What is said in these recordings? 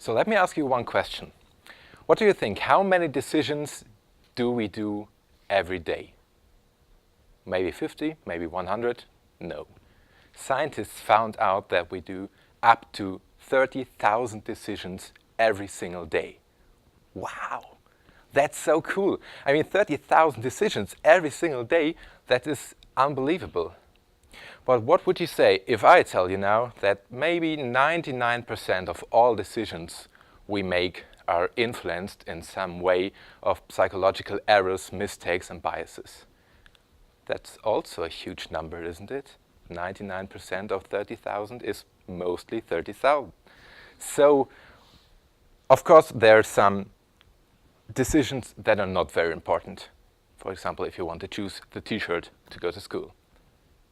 So let me ask you one question. What do you think? How many decisions do we do every day? Maybe 50, maybe 100? No. Scientists found out that we do up to 30,000 decisions every single day. Wow, that's so cool. I mean, 30,000 decisions every single day, that is unbelievable. But what would you say if I tell you now that maybe 99% of all decisions we make are influenced in some way of psychological errors, mistakes and biases? That's also a huge number, isn't it? 99% of 30,000 is mostly 30,000. So, of course, there are some decisions that are not very important. For example, if you want to choose the t-shirt to go to school.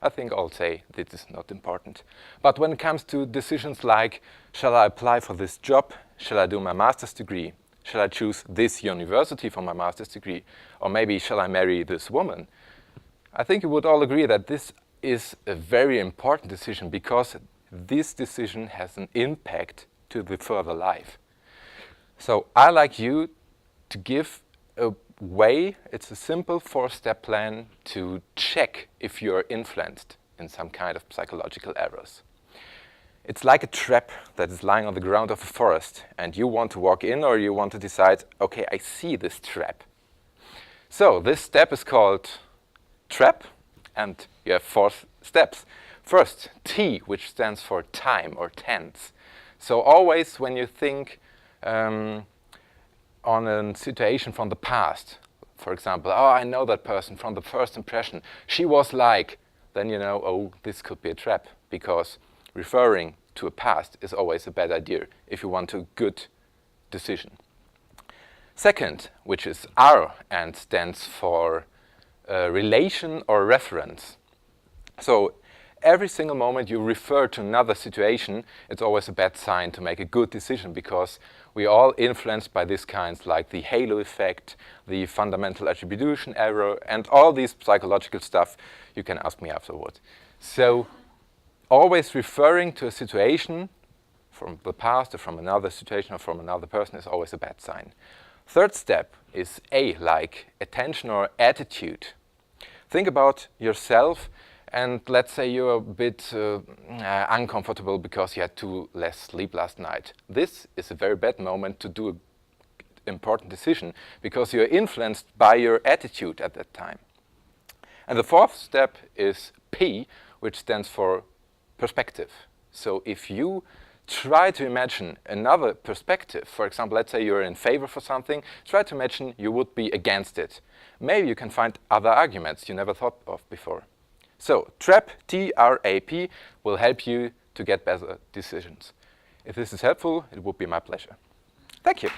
I think I'll say this is not important. But when it comes to decisions like, shall I apply for this job? Shall I do my master's degree? Shall I choose this university for my master's degree? Or maybe shall I marry this woman? I think you would all agree that this is a very important decision because this decision has an impact to the further life. So I like you to give a way, it's a simple 4-step plan to check if you're influenced in some kind of psychological errors. It's like a trap that is lying on the ground of a forest and you want to walk in or you want to decide, okay, I see this trap. So this step is called trap and you have 4 steps. First, T, which stands for time or tense. So always when you think on a situation from the past, for example, oh, I know that person from the first impression, she was like, then you know, oh, this could be a trap, because referring to a past is always a bad idea if you want a good decision. Second, which is R and stands for relation or reference. So every single moment you refer to another situation, it's always a bad sign to make a good decision because we are all influenced by these kinds like the halo effect, the fundamental attribution error, and all these psychological stuff. You can ask me afterwards. So always referring to a situation from the past or from another situation or from another person is always a bad sign. Third step is A, like attention or attitude. Think about yourself. And let's say you're a bit uncomfortable because you had too less sleep last night. This is a very bad moment to do an important decision because you're influenced by your attitude at that time. And the 4th step is P, which stands for perspective. So if you try to imagine another perspective, for example, let's say you're in favor for something, try to imagine you would be against it. Maybe you can find other arguments you never thought of before. So, TRAP, T-R-A-P, will help you to get better decisions. If this is helpful, it would be my pleasure. Thank you.